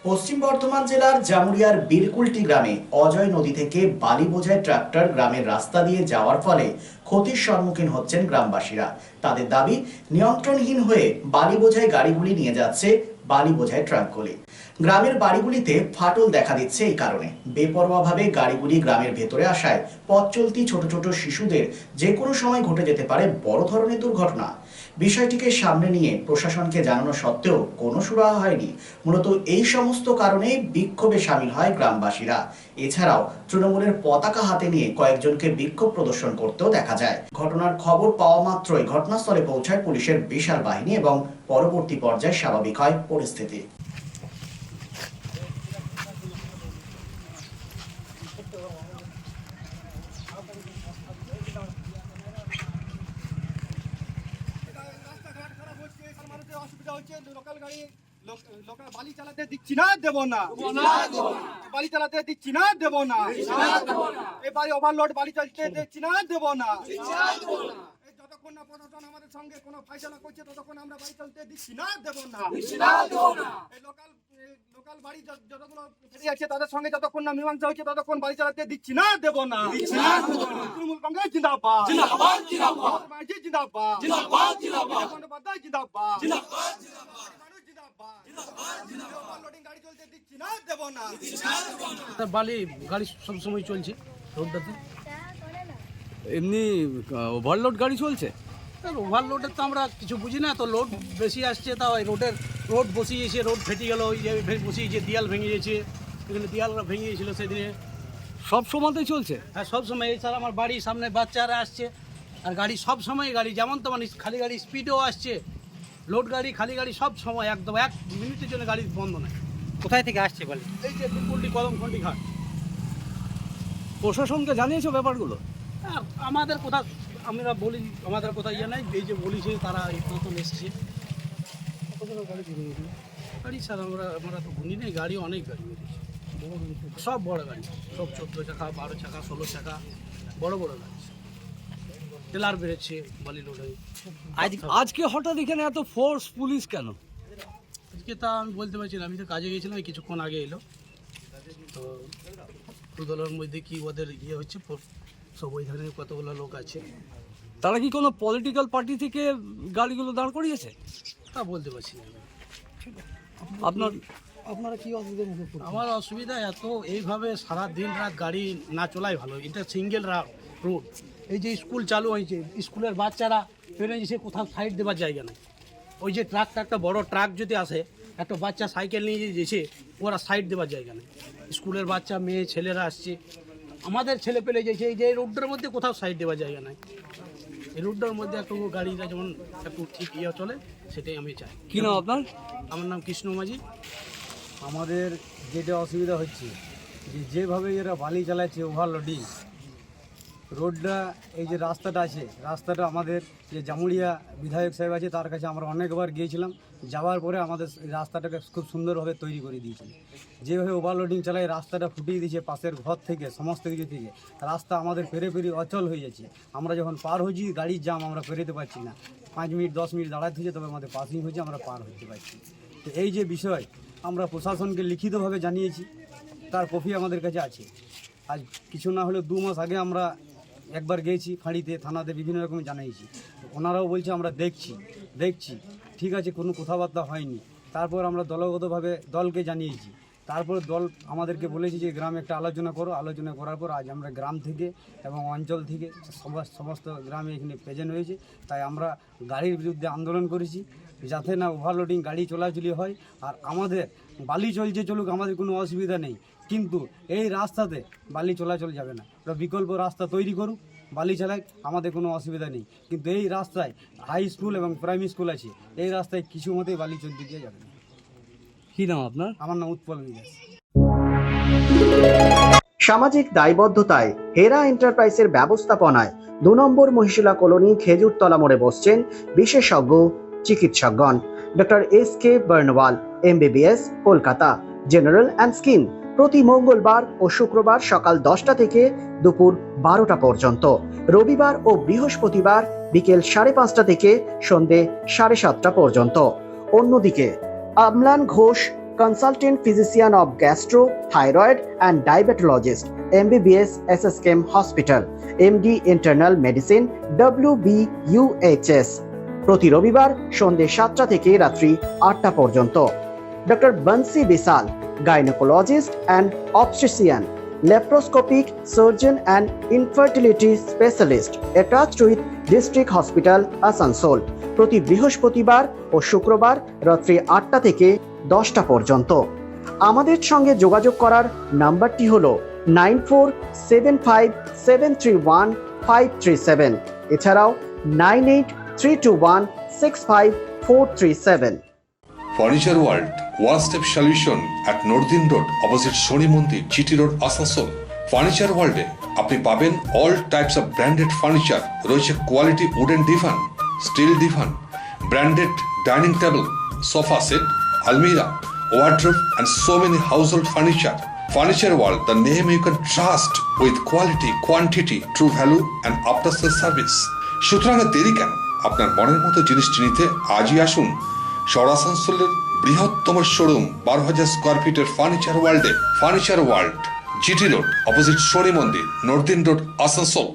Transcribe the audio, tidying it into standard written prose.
পশ্চিম বর্ধমান জেলার জামুরিয়ার বীরকুলটি গ্রামে অজয় নদী থেকে বালি বোঝাই ট্রাক্টর গ্রামের রাস্তা দিয়ে যাওয়ার ফলে ক্ষতির সম্মুখীন হচ্ছেন গ্রামবাসীরা। তাদের দাবি, নিয়ন্ত্রণহীন হয়ে বালি বোঝাই গাড়িগুলি নিয়ে যাচ্ছে বালি বোঝাই ট্রাকগুলি। গ্রামের বাড়িগুলিতে ফাটল দেখা দিচ্ছে এই কারণে। বেপরোয়াভাবে গাড়িগুলি গ্রামের ভেতরে আসায় পথ চলতি ছোট ছোট শিশুদের যে কোনো সময় ঘটে যেতে পারে বড় ধরনের দুর্ঘটনা। বিষয়টিকে সামনে নিয়ে প্রশাসনকে জানানো সত্ত্বেও কোনো সুরাহা হয়নি। মূলত এই সমস্ত কারণে বিক্ষোভে সামিল হয় গ্রামবাসীরা। এছাড়াও তৃণমূলের পতাকা হাতে নিয়ে কয়েকজনকে বিক্ষোভ প্রদর্শন করতেও দেখা যায়। ঘটনার খবর পাওয়া মাত্রই ঘটনাস্থলে পৌঁছায় পুলিশের বিশাল বাহিনী এবং পরবর্তী পর্যায়ে স্বাভাবিক হয় পরিস্থিতি। লোকের বালি চালাতে দিচ্ছি না, দেব না। বালি চালাতে দিচ্ছি না, দেব না। এই বাড়ি ওভারলোড বালি চালাতে দিচ্ছি না, দেব না। যতক্ষণ না প্রশাসন আমাদের সঙ্গে কোনো ফাইসলা করছে ততক্ষণ আমরা বাড়ি চলতে দিচ্ছি না, দেব না। এই লোকাল বাড়ি যতগুলো ফেরি আছে তাদের সঙ্গে যতক্ষণ না মীমাংসা হচ্ছে ততক্ষণ বাড়ি চালাতে দিচ্ছি না, দেব না। তৃণমূল কংগ্রেস জিন্দাবাদ, জিন্দাবাদ, জিন্দাবাদ, জিন্দাবাদ, জিন্দাবাদ, জিন্দাবাদ, জিন্দাবাদ। বালি গাড়ি সবসময় চলছে রোডটাতে। এমনি ওভারলোড গাড়ি চলছে। ওভারলোডের তো আমরা কিছু বুঝি না, তো লোড বেশি আসছে, তাও রোড বসিয়েছে, রোড ফেটে গেল, ওই যে বসিয়েছে, দেয়াল ভেঙে গেছে, এখানে দেয়াল ভেঙে গিয়েছিল সেদিনে। সব সময়তেই চলছে? হ্যাঁ, সব সময়। এছাড়া আমার বাড়ির সামনে বাচ্চারা আসছে, আর গাড়ি সব সময় গাড়ি যেমন তেমন, খালি গাড়ি স্পিডেও আসছে, লোড গাড়ি খালি গাড়ি সব সময়, একদম 1 মিনিটের জন্য গাড়ি বন্ধ নাই। কোথায় থেকে আসছে বলে? এই যে বীরকুলটি কদমখন্ডি ঘাট। প্রশাসনকে জানিয়েছো ব্যাপারগুলো? আর আমাদের কোথাও আমরা বলি, আমাদের কোথাও ইয়ে নাই, এই যে বলিছে তারা এই প্রথম এসছে। গাড়ি স্যার আমরা তো গুনি নেই, গাড়ি অনেক গাড়ি বেরিয়েছে, সব বড় গাড়ি, সব 14 চাকা, 12 চাকা, 16 চাকা, বড় বড় গাড়ি। টেলার বেড়েছে বালি লোড হয়ে। আজকে হঠাৎ এখানে এত ফোর্স পুলিশ কেন? আজকে তা আমি বলতে পারছি না, আমি তো কাজে গিয়েছিলাম, এই কিছুক্ষণ আগে এলো। তো দুদলের মধ্যে কি ওদের ইয়ে হচ্ছে, সব ওই ধরনের কতগুলো লোক আছে। তারা কি কোনো পলিটিক্যাল পার্টি থেকে গাড়িগুলো দাঁড় করিয়েছে? তা বলতে পারছি না। আপনারা কি অসুবিধার মুখে পড়ছেন? আমার অসুবিধা এত, এইভাবে সারা দিন রাত গাড়ি না চলাই ভালো। এটা সিঙ্গেল রোড, এই যে স্কুল চালু হয়েছে, স্কুলের বাচ্চারা ট্রেনে এসে কোথাও সাইড দেওয়ার জায়গা নেই। ওই যে ট্রাকটা, একটা বড় ট্রাক যদি আসে, একটা বাচ্চা সাইকেল নিয়ে যেছে, ওরা সাইড দেওয়ার জায়গা নেই। স্কুলের বাচ্চা, মেয়ে ছেলেরা আসছে, আমাদের ছেলে পেলে যেছে, এই যে রোডটার মধ্যে কোথাও সাইড দেওয়ার জায়গা নাই। এই রোডটার মধ্যে একটু গাড়িটা যেমন একটু ঠিক ইয়ে চলে, সেটাই আমি চাই। কি নাম আপনার? আমার নাম কৃষ্ণ মাঝি। আমাদের যেটা অসুবিধা হচ্ছে যেভাবে এরা বালি চালাচ্ছে, ওভারলোডিং রোডটা, এই যে রাস্তাটা আছে, রাস্তাটা আমাদের যে জামুরিয়া বিধায়ক সাহেব আছে তার কাছে আমরা অনেকবার গিয়েছিলাম। যাওয়ার পরে আমাদের রাস্তাটাকে খুব সুন্দরভাবে তৈরি করে দিয়েছে। যেভাবে ওভারলোডিং চালায় রাস্তাটা ফুটিয়ে দিয়েছে, পাশের ঘর থেকে সমস্ত কিছু থেকে রাস্তা আমাদের পেরে অচল হয়ে যাচ্ছে। আমরা যখন পার হয়েছি গাড়ির জাম, আমরা পেরোতে পারছি না। 5 মিনিট 10 মিনিট দাঁড়াতে হচ্ছে, তবে আমাদের পাসিং হয়েছে, আমরা পার হতে পারছি। তো এই যে বিষয় আমরা প্রশাসনকে লিখিতভাবে জানিয়েছি, তার কপি আমাদের কাছে আছে। আজ কিছু না হলেও 2 মাস আগে আমরা একবার গিয়েছি ফাঁড়িতে, থানাতে বিভিন্ন রকম জানিয়েছি। ওনারাও বলছে আমরা দেখছি, ঠিক আছে, কোনো কথাবার্তা হয়নি। তারপর আমরা দলগতভাবে দলকে জানিয়েছি। তারপর দল আমাদেরকে বলেছে যে গ্রামে একটা আলোচনা করো। আলোচনা করার পর আজ আমরা গ্রাম থেকে এবং অঞ্চল থেকে সমস্ত গ্রামে এখানে প্রেজেন্ট হয়েছে। তাই আমরা গাড়ির বিরুদ্ধে আন্দোলন করেছি, যাতে না ওভারলোডিং গাড়ি চলাচলি হয়। আর আমাদের বালি চলুক, আমাদের কোনো অসুবিধা নেই, কিন্তু এই রাস্তাতে বালি চলাচল যাবে না। ওরা বিকল্প রাস্তা তৈরি করুক, বালি চালাক, আমাদের কোনো অসুবিধা নেই। কিন্তু এই রাস্তায় হাই স্কুল এবং প্রাইমারি স্কুল আছে, এই রাস্তায় কিছু মতেই বালি চলতে দিয়ে যাবে না। কি নাম আপনার? আমার নাম উৎপল বিকাশ। সামাজিক দায়বদ্ধতায় হেরা এন্টারপ্রাইজের ব্যবস্থাপনায় 2 নম্বর মহিশিলা কলোনি খেজুরতলা মোড়ে বসছেন বিশেষজ্ঞ চিকিৎসকগণ। Doctor SK Barnwal, MBBS, Kolkata, general and skin. প্রতি মঙ্গলবার ও শুক্রবার সকাল 10টা থেকে দুপুর 12টা পর্যন্ত, রবিবার ও বৃহস্পতিবার বিকেল 5:30টা থেকে সন্ধে 7:30টা পর্যন্ত। অন্যদিকে অম্লান Ghosh consultant physician of gastro, thyroid and diabetologist, MBBS SSKM Hospital, MD Internal Medicine, WBUHS। প্রতি রবিবার সন্ধ্যে 7টা থেকে রাত্রি 8টা পর্যন্ত। Doctor Bansi Bisal, gynaecologist and obstetrician, laparoscopic surgeon and infertility specialist attached with district hospital Asansol. প্রতি বৃহস্পতিবার ও শুক্রবার রাত্রি 8টা থেকে 10টা পর্যন্ত। আমাদের সঙ্গে যোগাযোগ করার নাম্বারটি হলো 9475731537, এছাড়াও 9832165437। Furniture World, one-step solution at Nordin Road, opposite Shoni Mandir, GT Road, Asansol। Furniture World এ আপনি পাবেন all types of branded furniture, রয়েছে quality wooden divan, steel divan, branded dining table, sofa set, almirah, wardrobe and so many household furniture। Furniture World, the name you can trust with quality, quantity, true value and after sales service। সুতরাং আর দেরি কেন, আপনার মনের মতো জিনিসটি নিতে আজই আসুন আসানসোলের বৃহত্তম শোরুম 12,000 স্কোয়ার ফিটের ফার্নিচার ওয়ার্ল্ডে। Furniture world, GT road, opposite Shani মন্দির, নর্দিন রোড, আসানসোল।